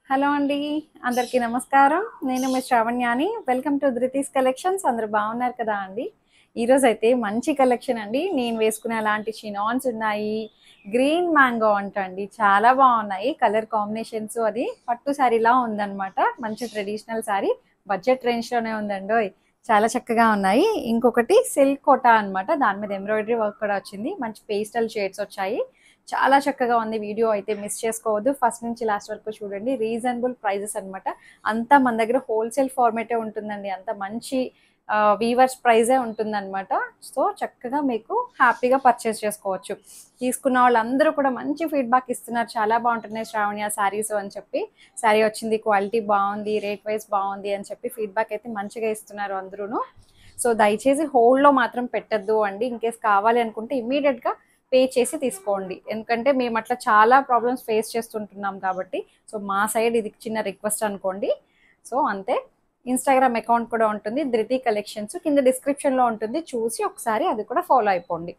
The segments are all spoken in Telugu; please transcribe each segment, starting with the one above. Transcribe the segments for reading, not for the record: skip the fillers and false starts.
హలో అండి. అందరికీ నమస్కారం. నేను మీ శ్రావణ్యాని. Welcome to Dhruti's collections. అందరూ బాగున్నారు కదా అండి? ఈరోజైతే మంచి కలెక్షన్ అండి. నేను వేసుకునే అలాంటి చినాన్స్ ఉన్నాయి. గ్రీన్ మ్యాంగో అంటండి. చాలా బాగున్నాయి. కలర్ కాంబినేషన్స్ అది పట్టు శారీలా ఉందన్నమాట. మంచి ట్రెడిషనల్ శారీ. బడ్జెట్ రేంజ్లోనే ఉందండోయ్. చాలా చక్కగా ఉన్నాయి. ఇంకొకటి సిల్క్ కోటా అన్నమాట. దాని మీద ఎంబ్రాయిడరీ వర్క్ కూడా వచ్చింది. మంచి పేస్టల్ షేడ్స్ వచ్చాయి. చాలా చక్కగా ఉంది. వీడియో అయితే మిస్ చేసుకోవద్దు. ఫస్ట్ నుంచి లాస్ట్ వరకు చూడండి. రీజనబుల్ ప్రైజెస్ అన్నమాట. అంతా మన దగ్గర హోల్సేల్ ఫార్మేటే ఉంటుందండి. అంత మంచి వీవర్స్ ప్రైజే ఉంటుందన్నమాట. సో చక్కగా మీకు హ్యాపీగా పర్చేస్ చేసుకోవచ్చు. తీసుకున్న వాళ్ళందరూ కూడా మంచి ఫీడ్బ్యాక్ ఇస్తున్నారు. చాలా బాగుంటున్నాయి శ్రావణ్య శారీస్ అని చెప్పి. శారీ వచ్చింది, క్వాలిటీ బాగుంది, రేట్ వైజ్ బాగుంది అని చెప్పి ఫీడ్బ్యాక్ అయితే మంచిగా ఇస్తున్నారు అందరూను. సో దయచేసి హోల్డ్లో మాత్రం పెట్టద్దు అండి. ఇన్ కేస్ కావాలి అనుకుంటే ఇమీడియట్గా పే చేసి తీసుకోండి. ఎందుకంటే మేము అట్లా చాలా ప్రాబ్లమ్స్ ఫేస్ చేస్తుంటున్నాం కాబట్టి. సో మా సైడ్ ఇది చిన్న రిక్వెస్ట్ అనుకోండి. సో అంతే. ఇన్స్టాగ్రామ్ అకౌంట్ కూడా ఉంటుంది, ధృతి కలెక్షన్స్, కింద డిస్క్రిప్షన్లో ఉంటుంది. చూసి ఒకసారి అది కూడా ఫాలో అయిపోండి.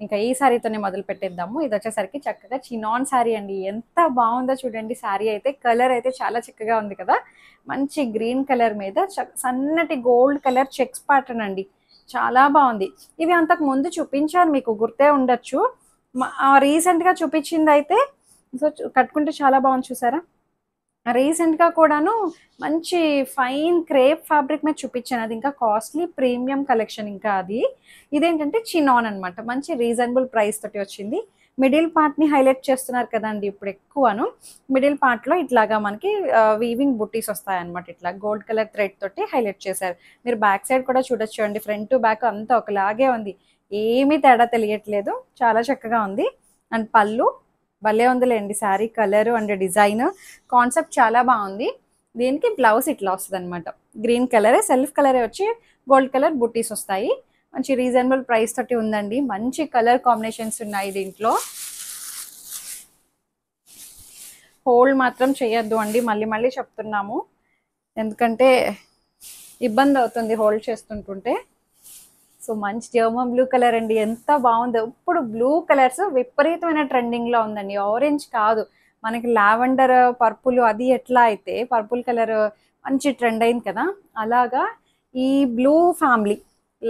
ఇంకా ఈ శారీతోనే మొదలు పెట్టేద్దాము. ఇది వచ్చేసరికి చక్కగా చినాన్ శారీ అండి. ఎంత బాగుందో చూడండి. శారీ అయితే కలర్ అయితే చాలా చక్కగా ఉంది కదా. మంచి గ్రీన్ కలర్ మీద సన్నటి గోల్డ్ కలర్ చెక్స్ ప్యాటర్న్ అండి. చాలా బాగుంది. ఇవి అంతకు ముందు చూపించాను, మీకు గుర్తే ఉండొచ్చు. రీసెంట్గా చూపించింది అయితే సో కట్టుకుంటే చాలా బాగుంది చూసారా. రీసెంట్గా కూడాను మంచి ఫైన్ క్రేప్ ఫ్యాబ్రిక్ మీద చూపించాను. అది ఇంకా కాస్ట్లీ ప్రీమియం కలెక్షన్. ఇంకా అది ఇదేంటంటే చినాన్ అనమాట. మంచి రీజనబుల్ ప్రైస్ తోటి వచ్చింది. మిడిల్ పార్ట్ని హైలైట్ చేస్తున్నారు కదండి ఇప్పుడు ఎక్కువను. మిడిల్ పార్ట్లో ఇట్లాగా మనకి వీవింగ్ బుట్టీస్ వస్తాయన్నమాట. ఇట్లా గోల్డ్ కలర్ థ్రెడ్ తోటి హైలైట్ చేశారు. మీరు బ్యాక్ సైడ్ కూడా చూడొచ్చు అండి. ఫ్రంట్ టు బ్యాక్ అంతా ఒకలాగే ఉంది. ఏమీ తేడా తెలియట్లేదు. చాలా చక్కగా ఉంది. అండ్ పళ్ళు భలే ఉందిలేండి. Sari colour and design concept చాలా బాగుంది. దీనికి బ్లౌజ్ ఇట్లా వస్తుంది అనమాట. గ్రీన్ కలరే, సెల్ఫ్ కలరే వచ్చి గోల్డ్ కలర్ బుట్టీస్ వస్తాయి. మంచి రీజనబుల్ ప్రైస్ తోటి ఉందండి. మంచి కలర్ కాంబినేషన్స్ ఉన్నాయి దీంట్లో. హోల్డ్ మాత్రం చేయొద్దు అండి, మళ్ళీ మళ్ళీ చెప్తున్నాము. ఎందుకంటే ఇబ్బంది అవుతుంది హోల్డ్ చేస్తుంటుంటే. సో మంచి జర్మన్ బ్లూ కలర్ అండి. ఎంత బాగుందో. ఇప్పుడు బ్లూ కలర్స్ విపరీతమైన ట్రెండింగ్లో ఉందండి. ఆరెంజ్ కాదు, మనకి లావెండర్ పర్పుల్ అది ఎట్లా అయితే పర్పుల్ కలర్ మంచి ట్రెండ్ అయింది కదా, అలాగా ఈ blue family,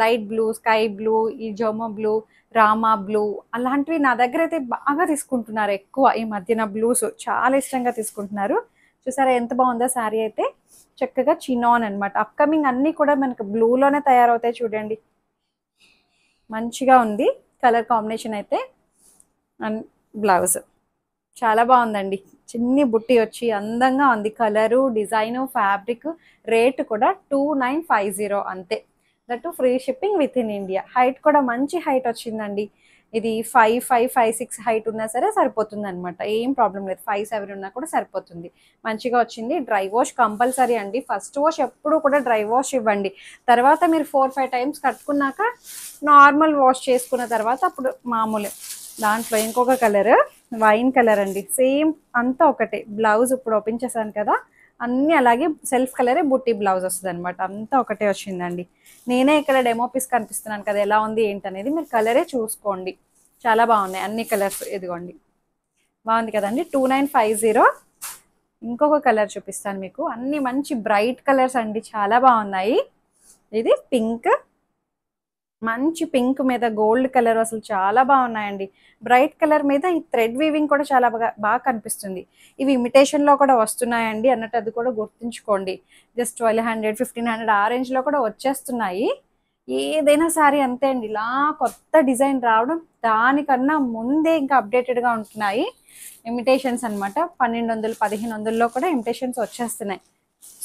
light blue, sky blue, ఈ జోమో బ్లూ, రామా బ్లూ, అలాంటివి నా దగ్గర అయితే బాగా తీసుకుంటున్నారు ఎక్కువ. ఈ మధ్యన బ్లూస్ చాలా ఇష్టంగా తీసుకుంటున్నారు. చూసారా ఎంత బాగుందో శారీ అయితే. చక్కగా చినాన్ అనమాట. అప్కమింగ్ అన్నీ కూడా మనకు బ్లూలోనే తయారవుతాయి చూడండి. మంచిగా ఉంది కలర్ కాంబినేషన్ అయితే. అండ్ బ్లౌజ్ చాలా బాగుందండి. చిన్ని బుట్టి వచ్చి అందంగా ఉంది. Colour, design, fabric. రేటు కూడా 2950 అంతే. That free shipping with in India. Height కూడా మంచి హైట్ వచ్చిందండి. ఇది 5'5", 5'6" హైట్ ఉన్నా సరే సరిపోతుంది అనమాట. ఏం ప్రాబ్లం లేదు. 5'7" ఉన్నా కూడా సరిపోతుంది. మంచిగా వచ్చింది. డ్రై వాష్ కంపల్సరీ అండి. ఫస్ట్ వాష్ ఎప్పుడు కూడా డ్రై వాష్ ఇవ్వండి. తర్వాత మీరు 4-5 టైమ్స్ కట్టుకున్నాక నార్మల్ వాష్ చేసుకున్న తర్వాత అప్పుడు మామూలే. దాంట్లో ఇంకొక కలర్ వైన్ కలర్ అండి. సేమ్ అంతా ఒకటే. బ్లౌజ్ ఇప్పుడు ఓపెన్ చేశాను కదా, అన్నీ అలాగే సెల్ఫ్ కలరే బుట్టి బ్లౌజ్ వస్తుంది అనమాట. అంతా ఒకటే వచ్చిందండి. నేనే ఇక్కడ డెమో పీస్ కనిపిస్తున్నాను కదా, ఎలా ఉంది ఏంటనేది మీరు కలరే చూసుకోండి. చాలా బాగున్నాయి అన్ని కలర్స్. ఇదిగోండి, బాగుంది కదండి. 2950. ఇంకొక కలర్ చూపిస్తాను మీకు. అన్ని మంచి బ్రైట్ కలర్స్ అండి, చాలా బాగున్నాయి. ఇది పింక్, మంచి పింక్ మీద గోల్డ్ కలర్, అసలు చాలా బాగున్నాయండి. బ్రైట్ కలర్ మీద ఈ థ్రెడ్ వీవింగ్ కూడా చాలా బాగా కనిపిస్తుంది. ఇవి ఇమిటేషన్లో కూడా వస్తున్నాయండి అన్నట్టు, అది కూడా గుర్తుంచుకోండి. జస్ట్ 1200, 1500 ఆ రేంజ్లో కూడా వచ్చేస్తున్నాయి. ఏదైనా సారీ అంతే అండి. ఇలా కొత్త డిజైన్ రావడం దానికన్నా ముందే ఇంకా అప్డేటెడ్గా ఉంటున్నాయి. ఇమిటేషన్స్ అనమాట. 1200, 1500లో కూడా ఇమిటేషన్స్ వచ్చేస్తున్నాయి.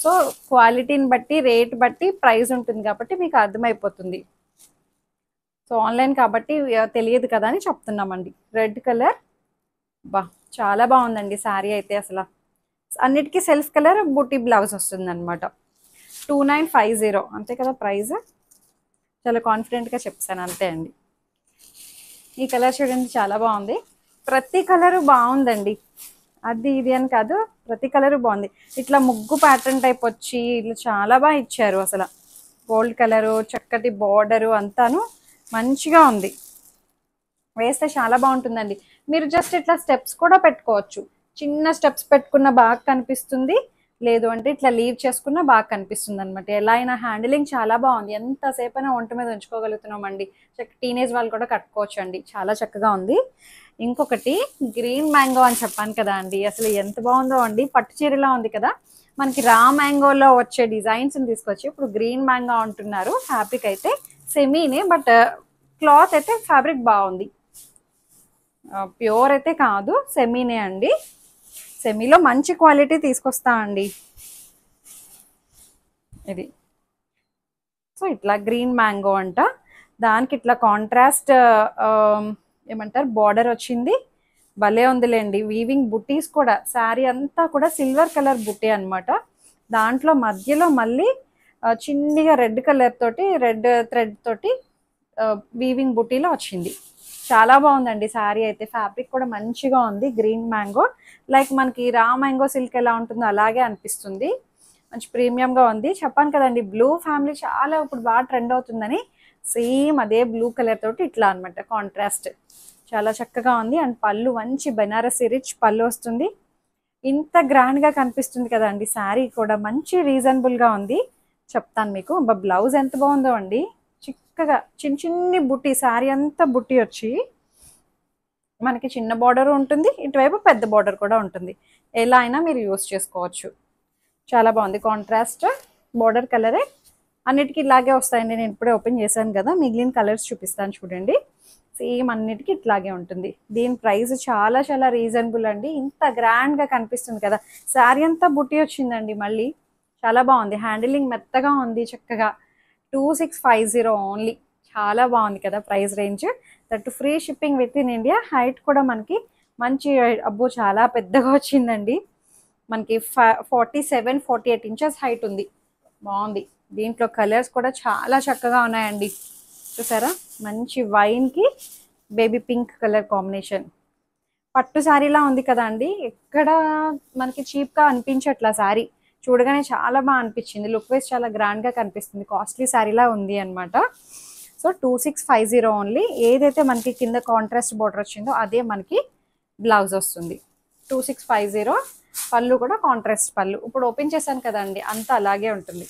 సో క్వాలిటీని బట్టి, రేట్ బట్టి ప్రైస్ ఉంటుంది కాబట్టి మీకు అర్థమైపోతుంది. సో ఆన్లైన్ కాబట్టి తెలియదు కదా అని చెప్తున్నామండి. రెడ్ కలర్ బా చాలా బాగుందండి శారీ అయితే. అసలు అన్నిటికీ సెల్ఫ్ కలర్ బూటీ బ్లౌజ్ వస్తుంది అనమాట. 2950 అంతే కదా ప్రైస్. చాలా కాన్ఫిడెంట్గా చెప్తాను అంతే అండి. ఈ కలర్ చూడండి, చాలా బాగుంది. ప్రతి కలరు బాగుందండి. అది ఇది అని కాదు, ప్రతి కలరు బాగుంది. ఇట్లా ముగ్గు ప్యాటర్న్ టైప్ వచ్చి ఇట్లా చాలా బాగా ఇచ్చారు. అసలు గోల్డ్ కలరు, చక్కటి బార్డరు అంతాను మంచిగా ఉంది. వేస్తే చాలా బాగుంటుందండి. మీరు జస్ట్ ఇట్లా స్టెప్స్ కూడా పెట్టుకోవచ్చు. చిన్న స్టెప్స్ పెట్టుకున్న బాగా కనిపిస్తుంది, లేదు అంటే ఇట్లా లీవ్ చేసుకున్న బాగా కనిపిస్తుంది అనమాట. ఎలా అయినా హ్యాండిలింగ్ చాలా బాగుంది, ఎంతసేపు అయినా ఒంటి మీద ఉంచుకోగలుగుతున్నాం అండి. టీనేజ్ వాళ్ళు కూడా కట్టుకోవచ్చు అండి, చాలా చక్కగా ఉంది. ఇంకొకటి గ్రీన్ మ్యాంగో అని చెప్పాను కదా అండి, అసలు ఎంత బాగుందో అండి. పట్టు చీరలా ఉంది కదా, మనకి రా మ్యాంగోలో వచ్చే డిజైన్స్ తీసుకొచ్చి ఇప్పుడు గ్రీన్ మ్యాంగో అంటున్నారు. ఫ్యాబ్రిక్ అయితే సెమీనే, బట్ క్లాత్ అయితే ఫ్యాబ్రిక్ బాగుంది. ప్యూర్ అయితే కాదు, సెమీనే అండి. సెమీలో మంచి క్వాలిటీ తీసుకొస్తా అండి ఇది. సో ఇట్లా గ్రీన్ మ్యాంగో అంట, దానికి ఇట్లా కాంట్రాస్ట్ ఏమంటారు బార్డర్ వచ్చింది, భలే ఉందిలేండి. వీవింగ్ బుట్టీస్ కూడా, శారీ అంతా కూడా సిల్వర్ కలర్ బుట్టీ అనమాట. దాంట్లో మధ్యలో మళ్ళీ చిన్నగా రెడ్ కలర్ తోటి, రెడ్ థ్రెడ్ తోటి వీవింగ్ బుట్టీలో వచ్చింది. చాలా బాగుందండి శారీ అయితే. ఫ్యాబ్రిక్ కూడా మంచిగా ఉంది. గ్రీన్ మ్యాంగో లైక్ మనకి రా మ్యాంగో సిల్క్ ఎలా ఉంటుందో అలాగే అనిపిస్తుంది. మంచి ప్రీమియంగా ఉంది. చెప్పాను కదండి, బ్లూ ఫ్యామిలీ చాలా ఇప్పుడు బాగా ట్రెండ్ అవుతుందని, సేమ్ అదే బ్లూ కలర్ తోటి ఇట్లా అనమాట కాంట్రాస్ట్. చాలా చక్కగా ఉంది. అండ్ పళ్ళు మంచి బెనారసి రిచ్ పళ్ళు వస్తుంది. ఇంత గ్రాండ్గా కనిపిస్తుంది కదండి శారీ కూడా, మంచి రీజనబుల్గా ఉంది. చెప్తాను మీకు. బ్లౌజ్ ఎంత బాగుందో అండి, చిక్కగా చిన్న చిన్ని బుట్టి, శారీ అంతా బుట్టి వచ్చి మనకి చిన్న బార్డర్ ఉంటుంది, ఇటువైపు పెద్ద బార్డర్ కూడా ఉంటుంది. ఎలా అయినా మీరు యూస్ చేసుకోవచ్చు. చాలా బాగుంది. కాంట్రాస్ట్ బార్డర్ కలరే, అన్నిటికీ ఇలాగే వస్తాయండి. నేను ఇప్పుడే ఓపెన్ చేశాను కదా, మిగిలిన కలర్స్ చూపిస్తాను చూడండి. సేమ్ అన్నిటికీ ఇట్లాగే ఉంటుంది. దీని ప్రైస్ చాలా చాలా రీజనబుల్ అండి. ఇంత గ్రాండ్గా కనిపిస్తుంది కదా, శారీ అంతా బుట్టి వచ్చిందండి. మళ్ళీ చాలా బాగుంది. హ్యాండిలింగ్ మెత్తగా ఉంది చక్కగా. 2650 ఓన్లీ. చాలా బాగుంది కదా price range. That free shipping with in India. Height కూడా మనకి మంచి, అబ్బో చాలా పెద్దగా వచ్చిందండి. మనకి 47-48 ఇంచెస్ హైట్ ఉంది. బాగుంది. దీంట్లో కలర్స్ కూడా చాలా చక్కగా ఉన్నాయండి. చూసారా, మంచి వైన్కి బేబీ పింక్ కలర్ కాంబినేషన్. పట్టు శారీలా ఉంది కదా అండి, ఎక్కడ మనకి చీప్గా అనిపించట్లా శారీ. చూడగానే చాలా బాగా అనిపించింది. లుక్ వైజ్ చాలా గ్రాండ్గా కనిపిస్తుంది. కాస్ట్లీ శారీలా ఉంది అనమాట. So 2650 only. ఏదైతే మనకి కింద కాంట్రాస్ట్ బార్డర్ వచ్చిందో అదే మనకి బ్లౌజ్ వస్తుంది. 2650. పళ్ళు కూడా కాంట్రాస్ట్ పళ్ళు. ఇప్పుడు ఓపెన్ చేశాను కదండి, అంతా అలాగే ఉంటుంది.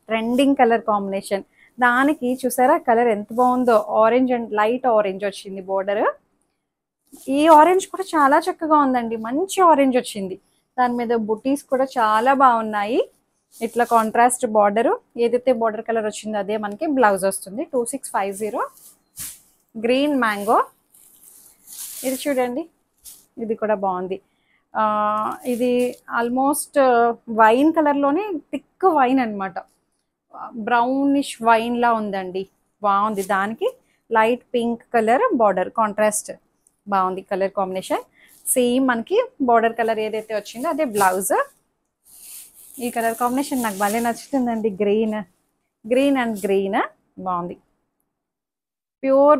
Trending colour combination. దానికి చూసారా కలర్ ఎంత బాగుందో, ఆరెంజ్ అండ్ లైట్ ఆరెంజ్ వచ్చింది బోర్డర్. ఈ ఆరెంజ్ కూడా చాలా చక్కగా ఉందండి, మంచి ఆరెంజ్ వచ్చింది. దాని మీద బుటీస్ కూడా చాలా బాగున్నాయి. ఇట్లా కాంట్రాస్ట్ బార్డరు, ఏదైతే బార్డర్ కలర్ వచ్చిందో అదే మనకి బ్లౌజ్ వస్తుంది. 2650. Green mango. ఇది చూడండి, ఇది కూడా బాగుంది. ఇది ఆల్మోస్ట్ వైన్ కలర్లోనే థిక్ వైన్ అనమాట, బ్రౌనిష్ వైన్ లా ఉందండి. బాగుంది. దానికి light pink colour border contrast. బాగుంది కలర్ కాంబినేషన్. సేమ్ మనకి బార్డర్ కలర్ ఏదైతే వచ్చిందో అదే బ్లౌజ్. ఈ కలర్ కాంబినేషన్ నాకు భలే నచ్చుతుందండి. గ్రీన్, గ్రీన్ అండ్ గ్రీన్ బాగుంది. ప్యూర్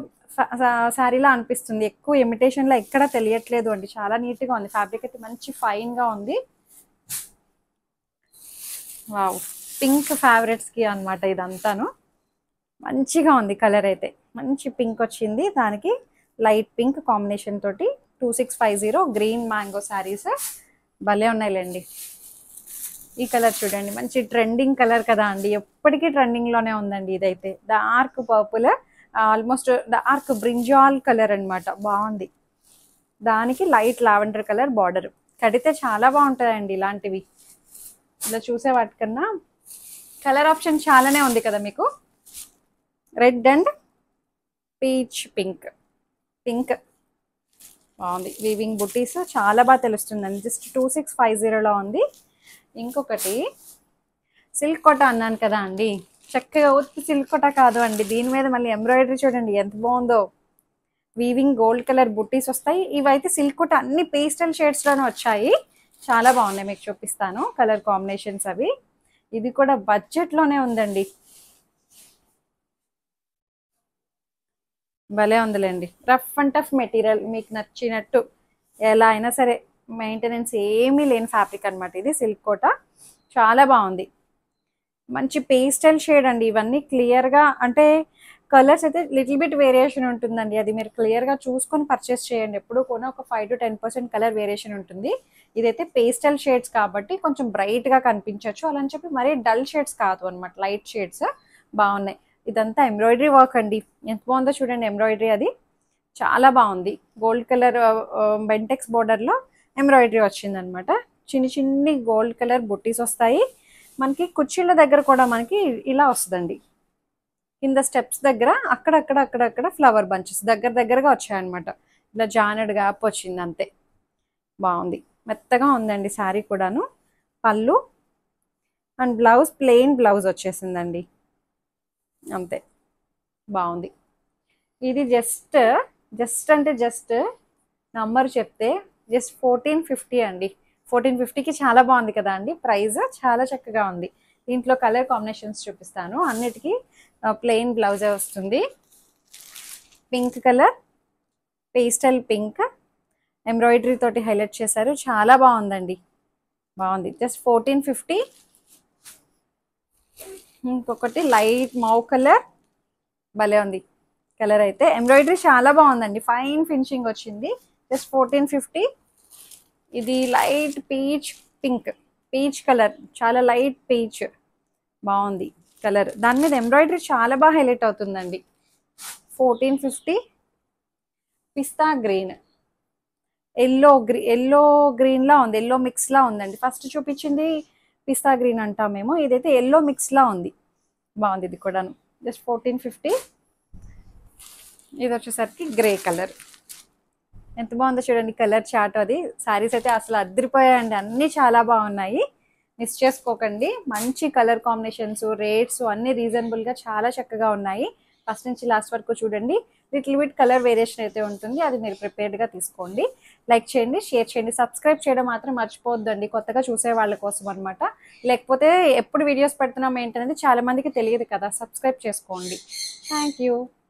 శారీలా అనిపిస్తుంది. ఎక్కువ ఇమిటేషన్లో ఎక్కడ తెలియట్లేదు అండి. చాలా నీట్గా ఉంది. ఫ్యాబ్రిక్ అయితే మంచి ఫైన్గా ఉంది. వావ్, పింక్ ఫేవరెట్స్కి అనమాట ఇదంతాను. మంచిగా ఉంది కలర్ అయితే. మంచి పింక్ వచ్చింది, దానికి లైట్ పింక్ కాంబినేషన్ తోటి. 2650 గ్రీన్ మ్యాంగో శారీస్ భలే ఉన్నాయిలేండి. ఈ కలర్ చూడండి, మంచి ట్రెండింగ్ కలర్ కదా అండి, ఎప్పటికీ ట్రెండింగ్లోనే ఉందండి. ఇదైతే dark purple, almost dark brinjal colour అనమాట. బాగుంది. దానికి లైట్ లావెండర్ కలర్ బార్డర్. కడితే చాలా బాగుంటుందండి ఇలాంటివి. ఇలా చూసే వాటికన్నా కలర్ ఆప్షన్ చాలానే ఉంది కదా మీకు. Red and peach pink. Pink బాగుంది. వీవింగ్ బుటీస్ చాలా బాగా తెలుస్తుందండి. జస్ట్ 2650లో ఉంది. ఇంకొకటి సిల్క్ కోట అన్నాను కదా అండి, చక్కగా ఉత్తి సిల్క్ కోట కాదు అండి, దీని మీద మళ్ళీ ఎంబ్రాయిడరీ చూడండి ఎంత బాగుందో. వీవింగ్ గోల్డ్ కలర్ బుట్టీస్ వస్తాయి. ఇవైతే సిల్క్ కోట అన్ని పేస్టల్ షేడ్స్లోనే వచ్చాయి. చాలా బాగున్నాయి, మీకు చూపిస్తాను కలర్ కాంబినేషన్స్ అవి. ఇది కూడా బడ్జెట్లోనే ఉందండి. భలే ఉందిలేండి. రఫ్ అండ్ టఫ్ మెటీరియల్, మీకు నచ్చినట్టు ఎలా అయినా సరే, మెయింటెనెన్స్ ఏమీ లేని ఫ్యాబ్రిక్ అనమాట ఇది. సిల్క్ కోట చాలా బాగుంది. మంచి పేస్టల్ షేడ్ అండి ఇవన్నీ. క్లియర్గా అంటే కలర్స్ అయితే లిటిల్ బిట్ వేరియేషన్ ఉంటుందండి. అది మీరు క్లియర్గా చూసుకొని పర్చేస్ చేయండి. ఎప్పుడు కూడా ఒక 5 to 10% కలర్ వేరియేషన్ ఉంటుంది. ఇదైతే పేస్టల్ షేడ్స్ కాబట్టి కొంచెం బ్రైట్గా కనిపించవచ్చు. అలా అని చెప్పి మరీ డల్ షేడ్స్ కాదు అనమాట, లైట్ షేడ్స్ బాగున్నాయి. ఇదంతా ఎంబ్రాయిడరీ వర్క్ అండి. ఎంత బాగుందో చూడండి ఎంబ్రాయిడరీ, అది చాలా బాగుంది. గోల్డ్ కలర్ బెంటెక్స్ బోర్డర్లో ఎంబ్రాయిడరీ వచ్చింది అనమాట. చిన్ని చిన్ని గోల్డ్ కలర్ బుట్టీస్ వస్తాయి. మనకి కుర్చీల దగ్గర కూడా మనకి ఇలా వస్తుందండి. కింద స్టెప్స్ దగ్గర అక్కడక్కడ ఫ్లవర్ బంచెస్ దగ్గరగా వచ్చాయన్నమాట. ఇలా జానెడ్ గ్యాప్ వచ్చింది అంతే. బాగుంది, మెత్తగా ఉందండి శారీ కూడాను. పళ్ళు అండ్ బ్లౌజ్ ప్లెయిన్ బ్లౌజ్ వచ్చేసిందండి అంతే. బాగుంది. ఇది జస్ట్ నంబర్ చెప్తే జస్ట్ 1450 అండి. 1450కి చాలా బాగుంది కదా అండి. ప్రైస్ చాలా చక్కగా ఉంది. దీంట్లో కలర్ కాంబినేషన్స్ చూపిస్తాను. అన్నిటికీ ప్లెయిన్ బ్లౌజే వస్తుంది. Pink colour, pastel pink embroidery తోటి హైలైట్ చేశారు. చాలా బాగుందండి, బాగుంది. జస్ట్ 1450. ఇంకొకటి లైట్ మౌ కలర్, భలే ఉంది కలర్ అయితే. ఎంబ్రాయిడరీ చాలా బాగుందండి, ఫైన్ ఫినిషింగ్ వచ్చింది. జస్ట్ 1450. ఇది లైట్ పీచ్ కలర్, చాలా లైట్ పీచ్, బాగుంది కలర్. దాని మీద ఎంబ్రాయిడరీ చాలా బాగా హైలైట్ అవుతుందండి. 1450. పిస్తా గ్రీన్, ఎల్లో గ్రీన్ లా ఉంది, ఎల్లో మిక్స్ లా ఉందండి. ఫస్ట్ చూపించింది పిస్తా గ్రీన్ అంటాం మేము, ఇదైతే ఎల్లో మిక్స్ లా ఉంది. బాగుంది ఇది కూడాను. జస్ట్ 1450. ఇది వచ్చేసరికి గ్రే కలర్. ఎంత బాగుందో చూడండి కలర్ చార్ట్. అది శారీస్ అయితే అసలు అద్దరిపోయాయండి, అన్నీ చాలా బాగున్నాయి. మిస్ చేసుకోకండి. మంచి కలర్ కాంబినేషన్స్, రేట్స్ అన్నీ రీజనబుల్గా చాలా చక్కగా ఉన్నాయి. ఫస్ట్ నుంచి లాస్ట్ వరకు చూడండి. లిటిల్ బిట్ కలర్ వేరియేషన్ అయితే ఉంటుంది, అది మీరు ప్రిపేర్డ్గా తీసుకోండి. లైక్ చేయండి, షేర్ చేయండి, సబ్స్క్రైబ్ చేయడం మాత్రం మర్చిపోవద్దండి, కొత్తగా చూసే వాళ్ళ కోసం అనమాట. లేకపోతే ఎప్పుడు వీడియోస్ పెడుతున్నాం ఏంటనేది చాలా మందికి తెలియదు కదా. సబ్స్క్రైబ్ చేసుకోండి. Thank you.